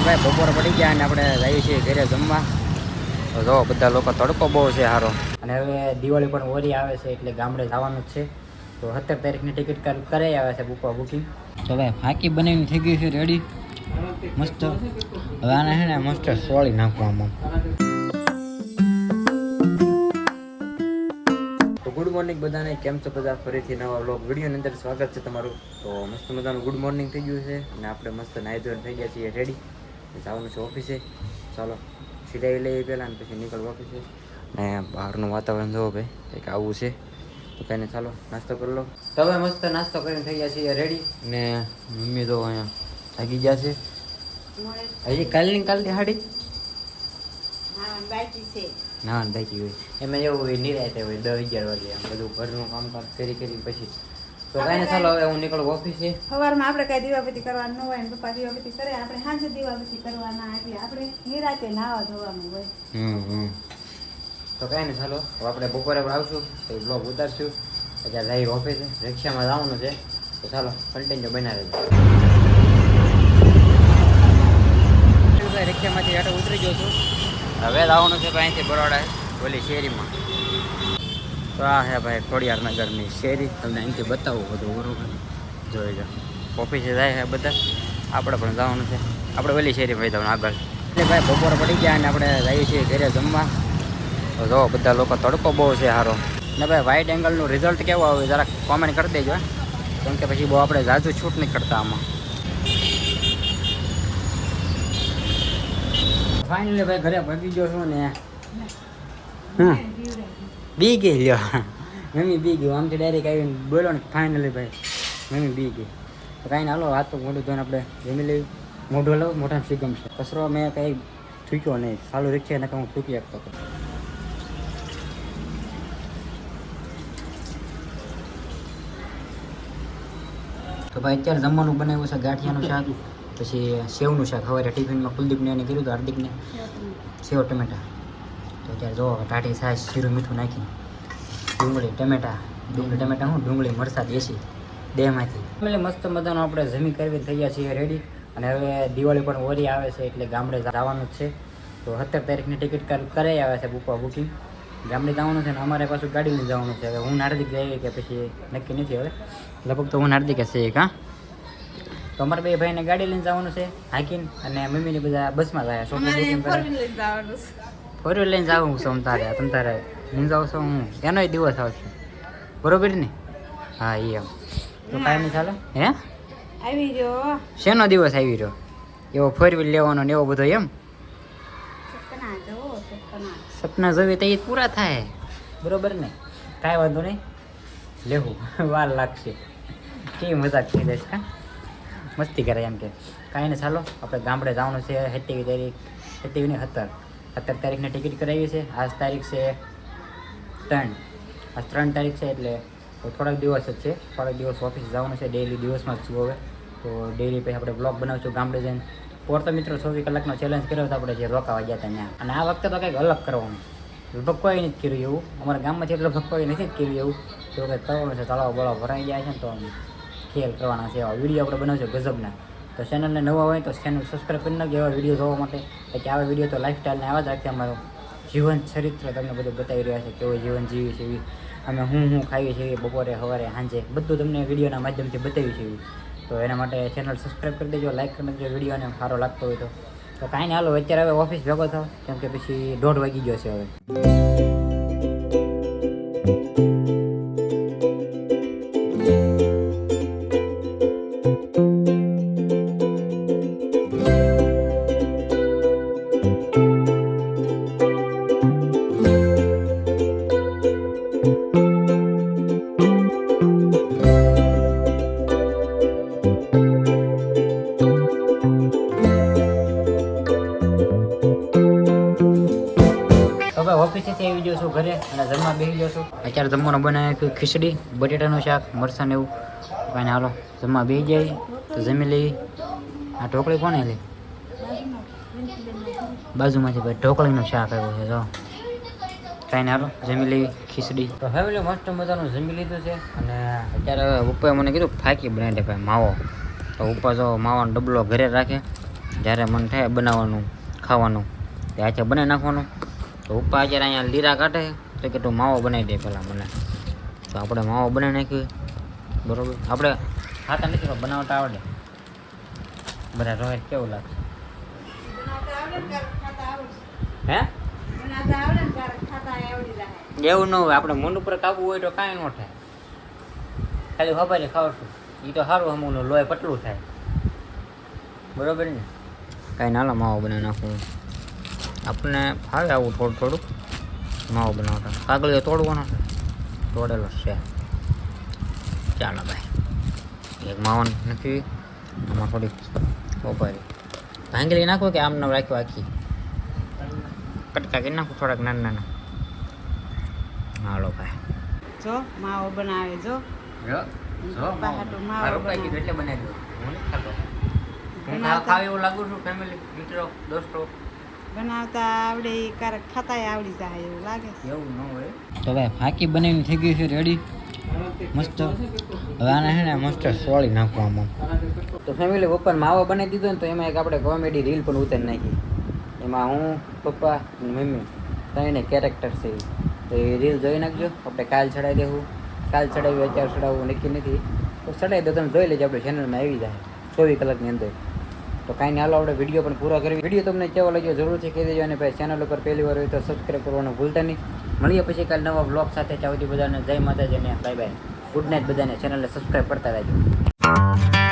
ભાઈ બપોર પડી ગયા અને આપણે જઈએ છીએ ઘરે જમવા. તો જો બધા લોકો તડકો બહુ છે સારો. અને હવે દિવાળી પણ ઓરી આવે છે એટલે ગામડે જવાનું જ છે. તો 17 તારીખની ટિકિટ કરાવી આવે છે બુકિંગ. તો ભાઈ ફાંકી બનાવીને થઈ ગઈ છે રેડી મસ્ત. હવે આને છે ને મસ્ત સોળી નાખવામાં. તો ગુડ મોર્નિંગ બધાને, કેમ છો બધા? ફરીથી નવા વ્લોગ વિડીયોની અંદર સ્વાગત છે તમારું. તો મસ્ત મજાનું ગુડ મોર્નિંગ થઈ ગયું છે અને આપણે મસ્ત નાહી ધોઈને થઈ ગયા છીએ રેડી. જવાનું છે ઓફિસે. ચાલો સિલાઈ લઈએ પહેલાં અને પછી નીકળવું ઓફિસે. ને બહારનું વાતાવરણ જોવો ભાઈ કંઈક આવું છે. તો કાંઈ ચાલો નાસ્તો કરી લો. તો હવે મસ્ત નાસ્તો કરીને થઈ ગયા છીએ રેડી. ને મમ્મી તો અહીંયા થાકી ગયા છે. હજી કાલની હાડી ના બાકી હોય એમાં એવું હોય નિરાતે હોય 10-11 વાગે આમ બધું ઘરનું કામકાજ કરી પછી. તો કાંઈ ચાલો હવે હું નીકળું ઓફિસે. સવારમાં આપણે કઈ દીવાબત્તી કરવાનું ન હોય ને પપ્પા દીવાબત્તી કરે, આપણે સાંજે દીવાબત્તી કરવાના, એટલે આપણે નિરાતે નાવા ધોવાનું હોય. તો કાંઈ નહીં ચાલો હવે આપણે બપોરે પણ આવશું તો બ્લોગ ઉતારશું. અત્યારે જઈ ઓફિસે રિક્ષામાં જવાનું છે. તો ચાલો કન્ટિન્યુ બનાવી રિક્ષામાંથી આટો ઉતરી ગયો છું. હવે આવવાનું છે ભાઈ અહીંથી બરોડા ઓલી શેરીમાં. તો આ હે ભાઈ ખોડિયાર નગરની શેરી. તમને અહીંથી બતાવું બધું બરોબર જોઈ જાઓ. ઓફિસે જાય છે બધા, આપણે પણ જવાનું છે. આપણે ઓલી શેરી ભાઈ જવાનું આગળ. એટલે ભાઈ બપોર પડી ગયા અને આપણે જઈએ છીએ ઘરે જમવા. તો જો બધા લોકો તડકો બહુ છે સારો. ને ભાઈ વાઇડ એંગલનું રિઝલ્ટ કેવું આવે જરાક કોમેન્ટ કરી દેજો, કેમ કે પછી બહુ આપણે ઝાઝુ છૂટ નહીં કરતા આમાં. ફાઇનલી ભાઈ ઘરે ભાગી ગયો છું ને બી ગઈ લ્યો. મમ્મી બી ગયું આમથી ડાયરેક્ટ આવીને બોલો ને ફાઇનલી ભાઈ મમ્મી બી ગઈ. તો કાંઈ ના હાલો હાથ તો મોઢું ધોઈને આપણે જમી લેવું. મોઢું લો મોઢામાં શીગમ છે. કચરો મેં કંઈ થૂક્યો નહીં, સારું રિક્ષા ને હું થૂકી શકતો હતો. તો ભાઈ અત્યારે જમવાનું બનાવ્યું છે ગાંઠિયાનું શાક, પછી સેવનું શાક. સવારે ટિફિનમાં કુલદીપને એને કીધું હતું હાર્દિકને સેવ ટમેટા. તો અત્યારે જો ટાટી છાશ જીરું મીઠું નાખીને ડુંગળી ટમેટા હું ડુંગળી મરચાં દેશી દેહમાંથી એટલે મસ્ત મજાનો આપણે જમી કરવી થઈ ગયા છીએ રેડી. અને હવે દિવાળી પણ ઓરી આવે છે એટલે ગામડે જવાનું જ છે. તો 17 તારીખની ટિકિટ કરાવી આવે છે બુકિંગ. ગામડે જવાનું છે ને અમારે પાછું ગાડી લઈને જવાનું છે. હવે હું હાર્દિક જઈએ કે પછી નક્કી નથી. હવે લગભગ તો હું હાર્દિક હશે કાં. તો અમારા બે ભાઈને ગાડી લઈને જવાનું છે હાકીને, અને મમ્મીને બધા બસમાં જાય. ફોર વ્હીલ લઈને જાઉં છું તમ તારે લઈને જાઉં છું હું. એનોય દિવસ આવશે બરોબર ને? હા એમ. તો કાંઈ નહીં ચાલો. હે આવી રહ્યો શેનો દિવસ આવી રહ્યો? એવો ફોર વ્હીલ લેવાનો ને એવો બધો એમ સપના જોવી તો એ પૂરા થાય બરોબર ને? કાંઈ વાંધો નહીં, લેવું વાર લાગશે. કેવી મજાક થઈ જશે કાં મસ્તી કરે એમ કે. કાંઈ નહીં ચાલો આપણે ગામડે જવાનું છે 17 તારીખની ટિકિટ કરાવી છે. આજ તારીખ છે 3. આજ 3 તારીખ છે એટલે થોડાક દિવસ જ છે. થોડાક દિવસ ઓફિસ જવાનું છે. ડેઈલી દિવસમાં જ છું હવે. તો ડેઈલી પછી આપણે બ્લોગ બનાવશું ગામડે જઈને. તો મિત્રો 24 કલાકનો ચેલેન્જ કર્યો હતો આપણે જે રોકાવા ગયા હતા ત્યાં. અને આ વખતે તો કંઈક અલગ કરવાનું. લગભગ કોઈ નથી કર્યું એવું. અમારા ગામમાંથી લગભગ કોઈ નથી જ કર્યું એવું. તો કંઈક કરવાનું છે. તળાવ બળાવ ભરાઈ જાય છે ને તો ખેલ કરવાના છે. એવા વિડીયો આપણે બનાવશું ગજબના. તો ચેનલને નવા હોય તો ચેનલ સબસ્ક્રાઈબ કરી નાખજો એવા વિડીયો જોવા માટે. કે આવા વિડીયો તો લાઈફસ્ટાઈલને આવા જ રાખીએ. અમારું જીવન ચરિત્ર તમને બધું બતાવી રહ્યા છે, કેવું જીવન જીવી છે, અમે હું ખાઈએ છીએ બપોરે સવારે સાંજે બધું તમને વિડીયોના માધ્યમથી બતાવ્યું છે. તો એના માટે ચેનલ સબસ્ક્રાઈબ કરી દેજો, લાઈક કરી દેજો વિડીયોને સારો લાગતો હોય તો. તો કાંઈ નહીં હાલો અત્યારે હવે ઓફિસ ભેગો થાવ, કેમ કે પછી 1:30 વાગી ગયો છે હવે. ઓફિસેથી આવી ગયો છું ઘરે અને જમવા બેસી ગયો છું. અત્યારે જમવાનું બનાવ્યું ખીચડી, બટેટાનું શાક, મરચાં ને એવું. કાંઈ હાલો જમવા બેસી જાય તો જમી લઈ. આ ઢોકળી કોને લે? બાજુમાંથી ભાઈ ઢોકળીનું શાક આવ્યું છે. જો કાંઈ હાલો જમી લઈ ખીચડી. તો હવે મસ્ત મજાનું જમી લીધું છે. અને અત્યારે પપ્પાએ મને કીધું ફાંકી બનાવી દે ભાઈ માવો. તો ઉપર જો માવાનો ડબલો ઘરે રાખે જ્યારે મન થાય બનાવવાનું ખાવાનું તે આજે બનાવી નાખવાનું. તો ઉપા અત્યારે અહીંયા લીરા કાઢે તો કે તું માવો બનાવી દે પહેલાં મને. તો આપણે માવો બનાવી નાખીએ બરાબર. આપણે ખાતા નથી પણ બનાવતા આવડે. બધા રોહિત કેવું લાગશે? બનાવતા આવડે ને ક્યારેક ખાતા આવડે. હે બનાવતા આવડે ને ક્યારેક ખાતા આવડી જાય. એવું ન હોય. આપણે મન ઉપર કાબુ હોય તો કાંઈ ન થાય. ખાલી ખબર ખાવશું એ તો સારું અમુકનું લોહી પતલું થાય બરાબર ને. કાંઈ નાના માવો બનાવી નાખવું. આપણને ફાવે આવું થોડું થોડુંક માવો બનાવતા. કાગળીઓ તોડવાનો છે, તોડેલો છે. ચાલો ભાઈ એક માવો નથી આમાં થોડીક બપોરે ભાંગલી નાખો કે આમ રાખ્યો આખી કટકા કરી નાખું થોડાક નાના નાના. હાલો ભાઈ જો માવો બનાવે જો. પપ્પા હાટું માવો બનાવે. એટલે બનાવી દઉં. હું નથી ખાતો. હું ખાવ એવું લાગુ છું. ફેમિલી મિત્રો દોસ્તો બનાવતા આવડે ઈ ક્યારેક ખાતા આવડી જાય એવું લાગે છે. એવું ન હોય. તો ભાઈ ફાંકી બનાવીને થઈ ગઈ છે રેડી મસ્ત. હવે આને છે ને મસ્ત સોળી નાખવા આમાં. તો ફેમિલી પપ્પાને માવો બનાવી દીધો ને તો એમાં એક આપણે કોમેડી રીલ પણ ઉતારી નાખી. એમાં હું પપ્પા અને મમ્મી ત્રણે કેરેક્ટર છે. તો એ રીલ જોઈ નાખજો. આપણે કાલ ચડાવી દેવું. કાલ ચડાવી અત્યારે ચડાવવું નક્કી નથી. તો ચડાવી દો તમે જોઈ લેજો. આપણે ચેનલમાં આવી જાય 24 કલાકની અંદર. તો કાંઈ નહીં હાલો આપણે વિડીયો પણ પૂરો કરી. વિડીયો તમને કેવો લાગ્યો જરૂરથી કહી દેજો. અને ભાઈ ચેનલ ઉપર પહેલી વાર હોય તો સબસ્ક્રાઈબ કરવાનું ભૂલતા નહીં. મળીએ પછી કાલે નવા બ્લોગ સાથે. ત્યાં સુધી બધાને જય માતાજી અને બાય બાય. ગુડ નાઇટ બધાને. ચેનલને સબસ્ક્રાઈબ કરતા રહેજો.